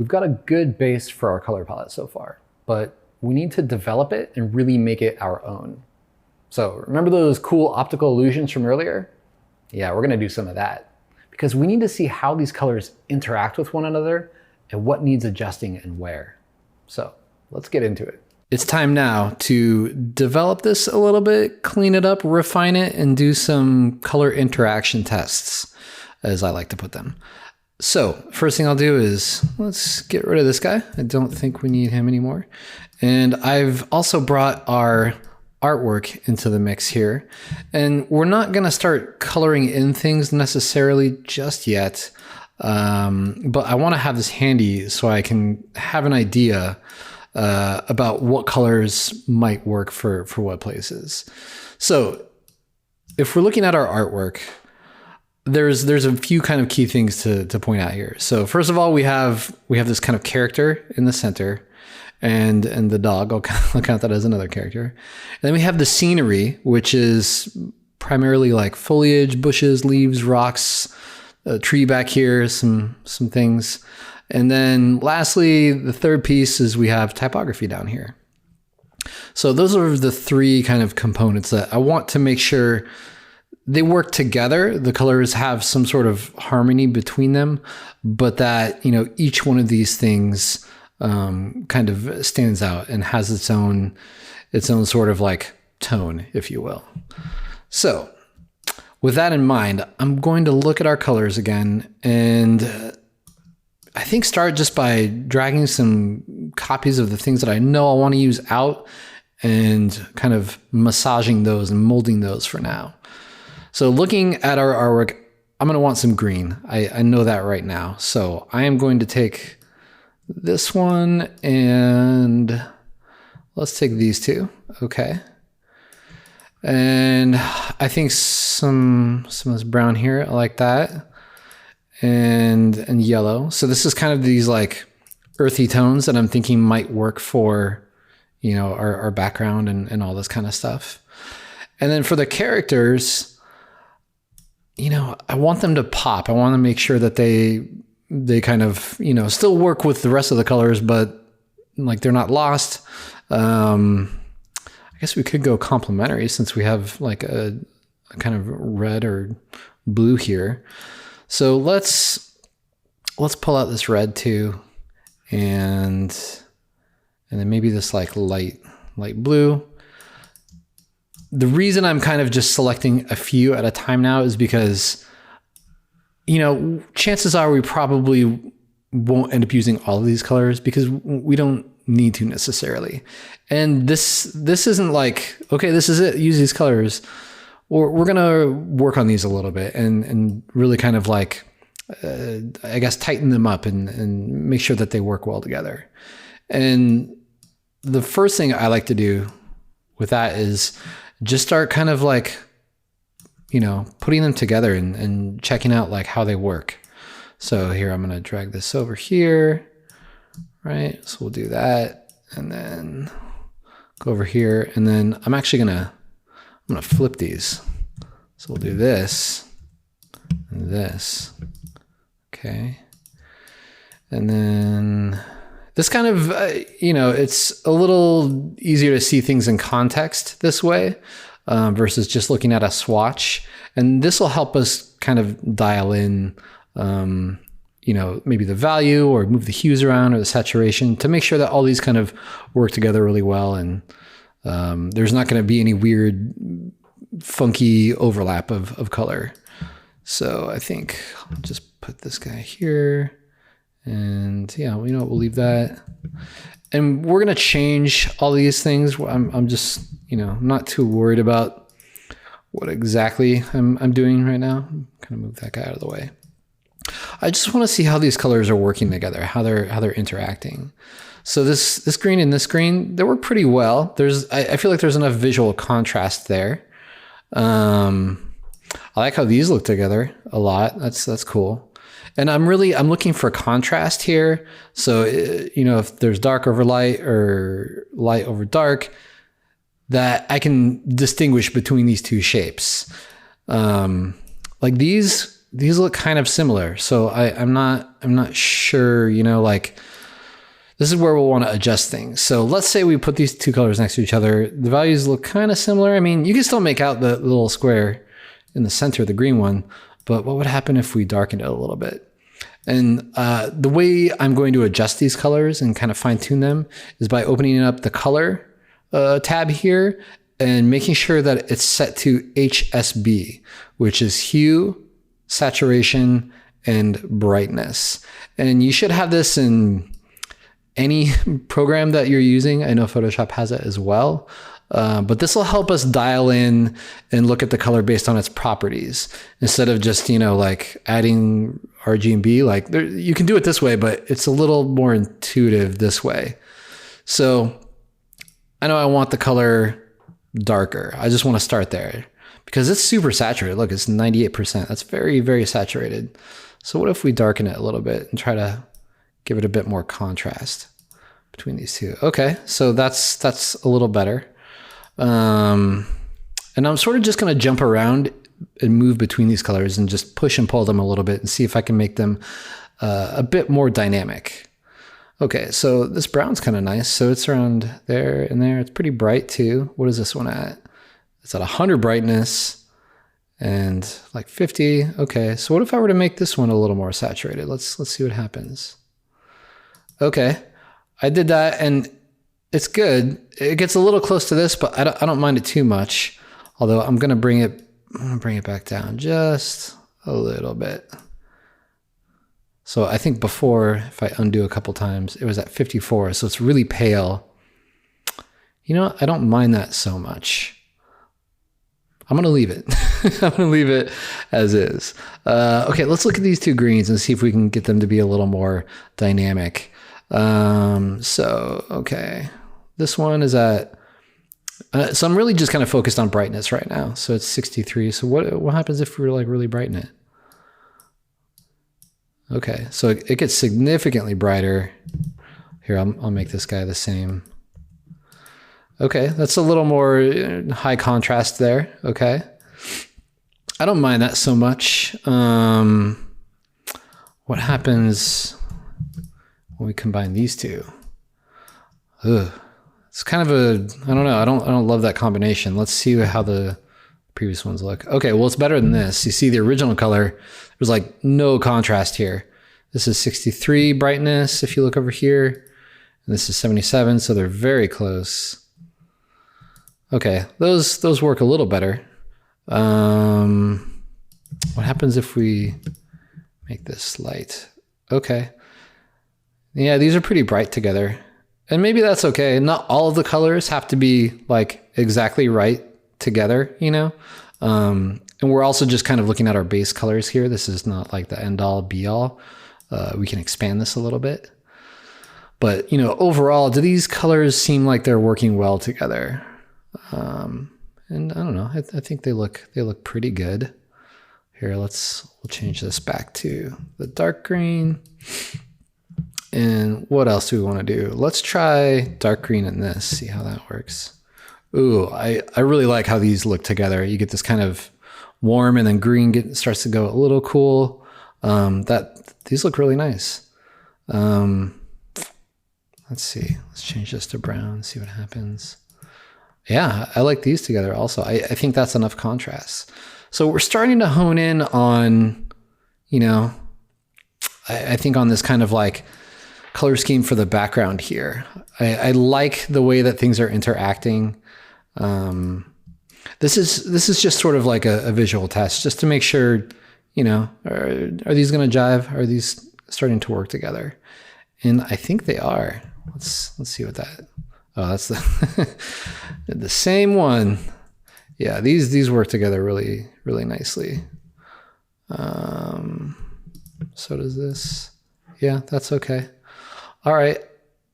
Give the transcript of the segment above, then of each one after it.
we've got a good base for our color palette so far, but we need to develop it and really make it our own. So remember those cool optical illusions from earlier? Yeah, we're gonna do some of that because we need to see how these colors interact with one another and what needs adjusting and where. So let's get into it. It's time now to develop this a little bit, clean it up, refine it, and do some color interaction tests, as I like to put them. So first thing I'll do is let's get rid of this guy. I don't think we need him anymore. And I've also brought our artwork into the mix here. And we're not going to start coloring in things necessarily just yet. But I want to have this handy so I can have an idea about what colors might work for what places. So if we're looking at our artwork, there's a few kind of key things to point out here. So first of all, we have this kind of character in the center, and the dog. I'll count that as another character. And then we have the scenery, which is primarily like foliage, bushes, leaves, rocks, a tree back here, some things. And then lastly, the third piece is we have typography down here. So those are the three kind of components that I want to make sure they work together. The colors have some sort of harmony between them, but that, you know, each one of these things kind of stands out and has its own sort of like tone, if you will. So with that in mind, I'm going to look at our colors again and I think start just by dragging some copies of the things that I know I want to use out and kind of massaging those and molding those for now. So looking at our artwork, I'm going to want some green. I know that right now. So I am going to take this one and let's take these two. Okay. And I think some of this brown here, I like that. And yellow. So this is kind of these like earthy tones that I'm thinking might work for, you know, our background and all this kind of stuff. And then for the characters, you know, I want them to pop. I want to make sure that they kind of, you know, still work with the rest of the colors, but like they're not lost. I guess we could go complementary since we have like a kind of red or blue here. So let's pull out this red too, and then maybe this like light blue. The reason I'm kind of just selecting a few at a time now is because, you know, chances are we probably won't end up using all of these colors because we don't need to necessarily. And this isn't like, okay, this is it, use these colors. We're going to work on these a little bit and really kind of like, I guess, tighten them up and make sure that they work well together. And the first thing I like to do with that is just start kind of like, you know, putting them together and checking out like how they work. So here, I'm going to drag this over here, right? So we'll do that and then go over here. And then I'm actually I'm going to flip these. So we'll do this and this. Okay. And then this kind of, you know, it's a little easier to see things in context this way versus just looking at a swatch. And this will help us kind of dial in, you know, maybe the value or move the hues around or the saturation to make sure that all these kind of work together really well. And there's not going to be any weird, funky overlap of color. So I think I'll just put this guy here. And yeah, you know what, we'll leave that. And we're going to change all these things. I'm just, you know, not too worried about what exactly I'm doing right now. I'm kind of move that guy out of the way. I just want to see how these colors are working together, how they're interacting. So this green and this green, they work pretty well. I feel like there's enough visual contrast there. I like how these look together a lot. That's cool. And I'm looking for contrast here. So, you know, if there's dark over light or light over dark, that I can distinguish between these two shapes. Like these these look kind of similar. So I'm not sure, you know, like this is where we'll want to adjust things. So let's say we put these two colors next to each other. The values look kind of similar. I mean, you can still make out the little square in the center, the green one, but what would happen if we darkened it a little bit? And the way I'm going to adjust these colors and kind of fine tune them is by opening up the color tab here and making sure that it's set to HSB, which is hue, saturation, and brightness. And you should have this in any program that you're using. I know Photoshop has it as well. But this will help us dial in and look at the color based on its properties instead of just, you know, like adding RGB. Like you can do it this way, but it's a little more intuitive this way. So I know I want the color darker. I just want to start there because it's super saturated. Look, it's 98%. That's very, very saturated. So what if we darken it a little bit and try to give it a bit more contrast between these two? Okay, so that's a little better. And I'm sort of just going to jump around and move between these colors and just push and pull them a little bit and see if I can make them a bit more dynamic. Okay, so this brown's kind of nice. So it's around there and there. It's pretty bright too. What is this one at? It's at 100 brightness and like 50. Okay, so what if I were to make this one a little more saturated? Let's see what happens. Okay, I did that and it's good. It gets a little close to this, but I don't mind it too much. Although I'm gonna bring it back down just a little bit. So I think before, if I undo a couple times, it was at 54, so it's really pale. You know, I don't mind that so much. I'm gonna leave it. I'm gonna leave it as is. Okay, let's look at these two greens and see if we can get them to be a little more dynamic. So, okay. This one is at, so I'm really just kind of focused on brightness right now. So it's 63. So what happens if we were like really brighten it? Okay, so it gets significantly brighter. Here, I'll make this guy the same. Okay, that's a little more high contrast there. Okay. I don't mind that so much. What happens when we combine these two? Ugh. It's kind of I don't know. I don't love that combination. Let's see how the previous ones look. Okay, well, it's better than this. You see the original color, there's like no contrast here. This is 63 brightness if you look over here, and this is 77, so they're very close. Okay, those work a little better. What happens if we make this light? Okay. Yeah, these are pretty bright together. And maybe that's okay. Not all of the colors have to be like exactly right together, you know? And we're also just kind of looking at our base colors here. This is not like the end all be all. We can expand this a little bit. But, you know, overall, do these colors seem like they're working well together? And I don't know. I think they look pretty good. Here, we'll change this back to the dark green. And what else do we want to do? Let's try dark green in this, see how that works. Ooh, I really like how these look together. You get this kind of warm and then green starts to go a little cool. These look really nice. Let's see, let's change this to brown, see what happens. Yeah, I like these together also. I think that's enough contrast. So we're starting to hone in on, you know, I think on this kind of like color scheme for the background here. I like the way that things are interacting. This is just sort of like a visual test, just to make sure, you know, are these going to jive? Are these starting to work together? And I think they are. Let's see what that. Oh, that's the same one. Yeah, these work together really, really nicely. So does this. Yeah, that's okay. All right,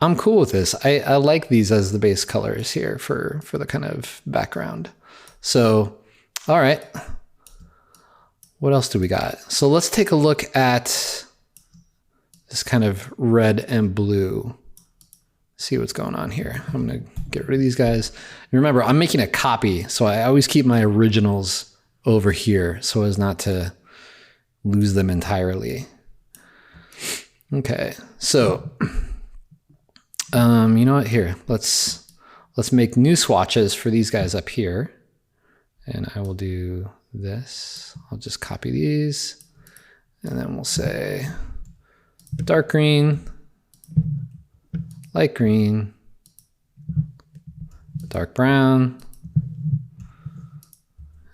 I'm cool with this. I like these as the base colors here for the kind of background. So, all right. What else do we got? So let's take a look at this kind of red and blue. See what's going on here. I'm gonna get rid of these guys. And remember, I'm making a copy, so I always keep my originals over here so as not to lose them entirely. Okay, so you know what? Here, let's make new swatches for these guys up here, and I will do this. I'll just copy these, and then we'll say dark green, light green, dark brown,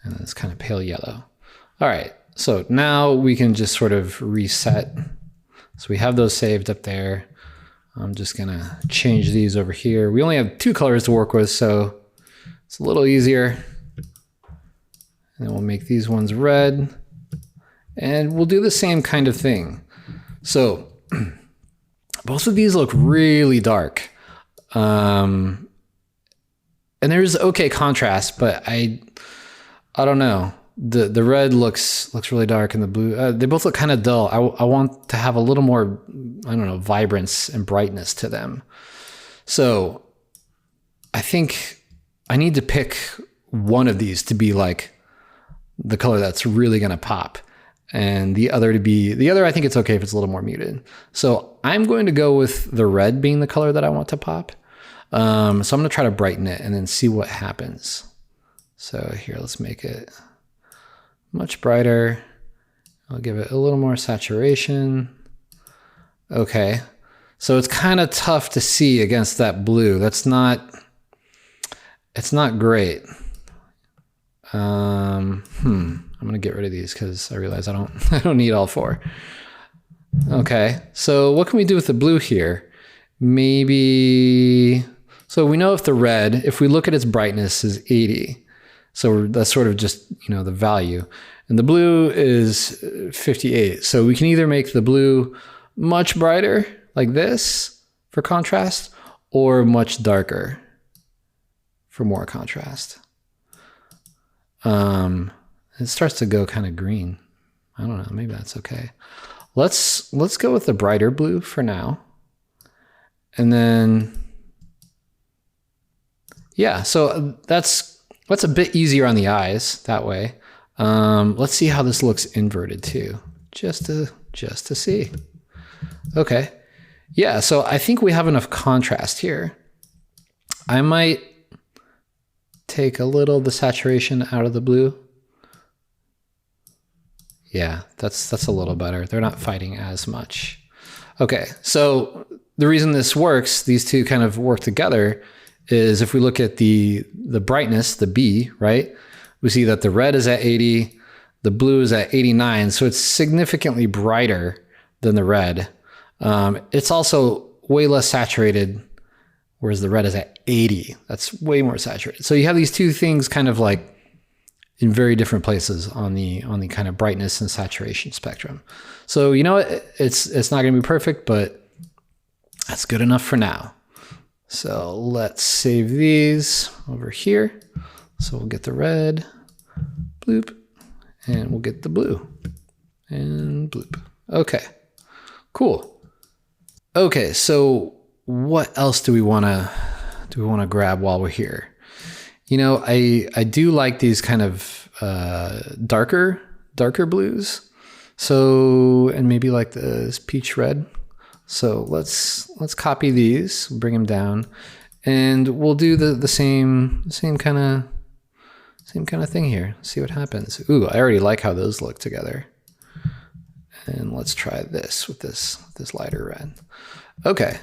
and then it's kind of pale yellow. All right, so now we can just sort of reset. So we have those saved up there. I'm just gonna change these over here. We only have 2 colors to work with, so it's a little easier. And then we'll make these ones red, and we'll do the same kind of thing. So both of these look really dark. And there's okay contrast, but I don't know. The red looks really dark, and the blue, they both look kind of dull. I want to have a little more, I don't know, vibrance and brightness to them. So I think I need to pick one of these to be like the color that's really going to pop, and the other I think it's okay if it's a little more muted. So I'm going to go with the red being the color that I want to pop. So I'm going to try to brighten it and then see what happens. So here, let's make it much brighter. I'll give it a little more saturation. Okay, so it's kind of tough to see against that blue. It's not great. I'm gonna get rid of these because I realize I don't need all 4. Okay, so what can we do with the blue here? Maybe, so we know if the red, if we look at its brightness, is 80. So that's sort of just, you know, the value. And the blue is 58. So we can either make the blue much brighter like this for contrast, or much darker for more contrast. It starts to go kind of green. I don't know, maybe that's okay. Let's go with the brighter blue for now. And then, yeah, so that's a bit easier on the eyes that way. Let's see how this looks inverted too, just to see. Okay, yeah, so I think we have enough contrast here. I might take a little of the saturation out of the blue. Yeah, that's a little better. They're not fighting as much. Okay, so the reason this works, these two kind of work together, is if we look at the brightness, the B, right? We see that the red is at 80, the blue is at 89, so it's significantly brighter than the red. It's also way less saturated, whereas the red is at 80. That's way more saturated. So you have these two things kind of like in very different places on the kind of brightness and saturation spectrum. So you know what? It's not going to be perfect, but that's good enough for now. So let's save these over here. So we'll get the red, bloop, and we'll get the blue, and bloop. Okay, cool. Okay, so what else do we want to grab while we're here? You know, I do like these kind of darker blues. So, and maybe like this peach red. So let's copy these, bring them down, and we'll do the same kind of thing here. See what happens. Ooh, I already like how those look together. And let's try this with this lighter red. Okay,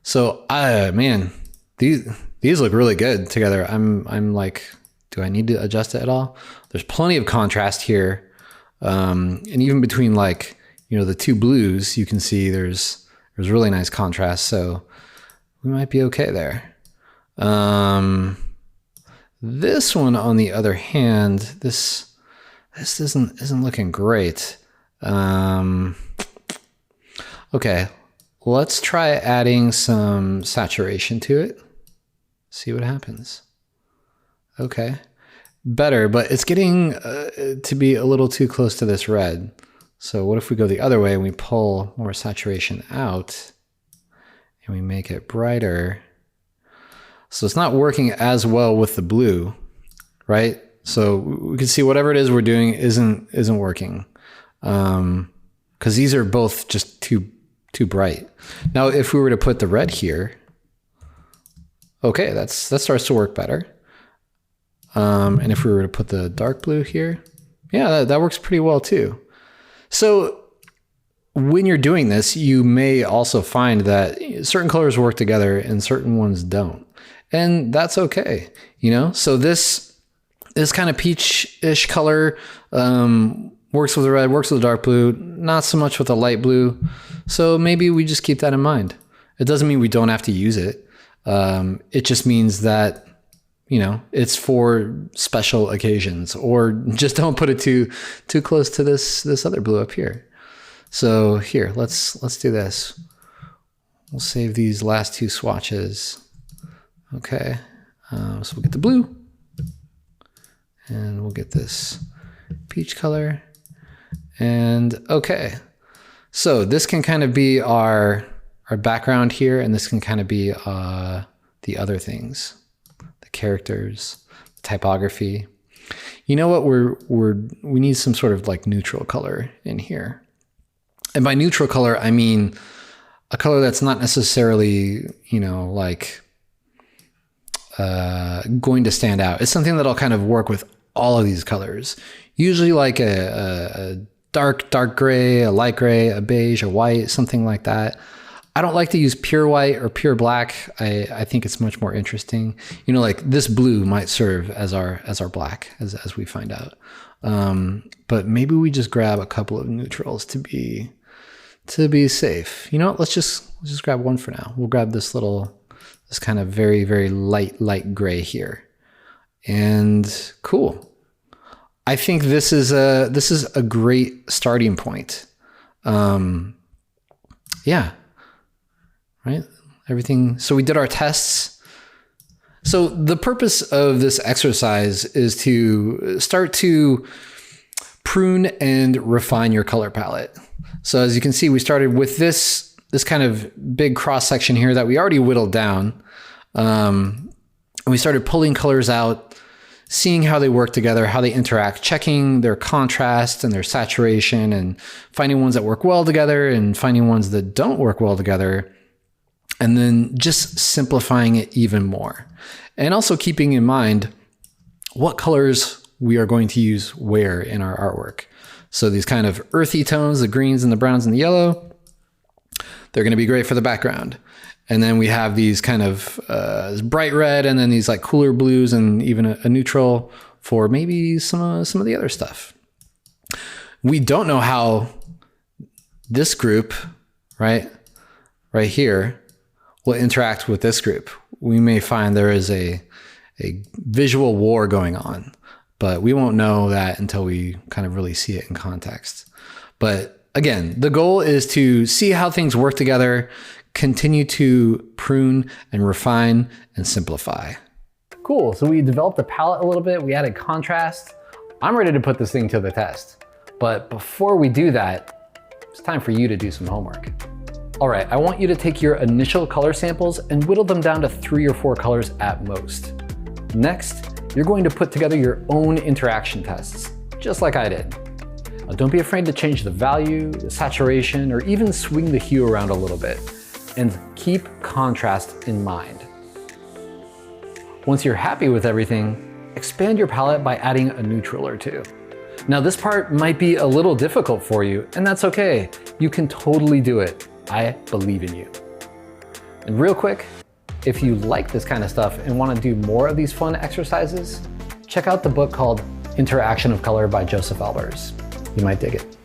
so man, these look really good together. I'm like, do I need to adjust it at all? There's plenty of contrast here, and even between, like, you know, the two blues, you can see there's really nice contrast. So we might be okay there. This one, on the other hand, this isn't looking great. Okay, let's try adding some saturation to it. See what happens. Okay, better, but it's getting to be a little too close to this red. So what if we go the other way and we pull more saturation out and we make it brighter? So it's not working as well with the blue, right? So we can see whatever it is we're doing isn't working. because these are both just too bright. Now, if we were to put the red here, okay, that starts to work better. And if we were to put the dark blue here, yeah, that works pretty well too. So when you're doing this, you may also find that certain colors work together and certain ones don't. And that's okay, you know? So this kind of peach-ish color works with the red, works with the dark blue, not so much with the light blue. So maybe we just keep that in mind. It doesn't mean we don't have to use it. It just means that, you know, it's for special occasions, or just don't put it too close to this other blue up here. So here, let's do this. We'll save these last two swatches. Okay, so we'll get the blue, and we'll get this peach color. And okay, so this can kind of be our background here, and this can kind of be the other things, the characters, the typography. You know what? We need some sort of like neutral color in here. And by neutral color, I mean a color that's not necessarily, you know, like going to stand out. It's something that'll kind of work with all of these colors. Usually like a dark gray, a light gray, a beige, a white, something like that. I don't like to use pure white or pure black. I think it's much more interesting. You know, like this blue might serve as our black, as we find out. But maybe we just grab a couple of neutrals to be safe. You know what? Let's just grab one for now. We'll grab this kind of very, very light gray here. And cool. I think this is a great starting point. Yeah. Right? Everything. So we did our tests. So the purpose of this exercise is to start to prune and refine your color palette. So as you can see, we started with this kind of big cross section here that we already whittled down. And we started pulling colors out, seeing how they work together, how they interact, checking their contrast and their saturation, and finding ones that work well together and finding ones that don't work well together. And then just simplifying it even more. And also keeping in mind what colors we are going to use where in our artwork. So these kind of earthy tones, the greens and the browns and the yellow, they're going to be great for the background. And then we have these kind of bright red, and then these like cooler blues, and even a neutral for maybe some of the other stuff. We don't know how this group, right here, will interact with this group. We may find there is a visual war going on, but we won't know that until we kind of really see it in context. But again, the goal is to see how things work together, continue to prune and refine and simplify. Cool, so we developed the palette a little bit, we added contrast. I'm ready to put this thing to the test. But before we do that, it's time for you to do some homework. All right, I want you to take your initial color samples and whittle them down to 3 or 4 colors at most. Next, you're going to put together your own interaction tests, just like I did. Now, don't be afraid to change the value, the saturation, or even swing the hue around a little bit. And keep contrast in mind. Once you're happy with everything, expand your palette by adding a neutral or two. Now, this part might be a little difficult for you, and that's okay. You can totally do it. I believe in you. And real quick, if you like this kind of stuff and want to do more of these fun exercises, check out the book called Interaction of Color by Joseph Albers. You might dig it.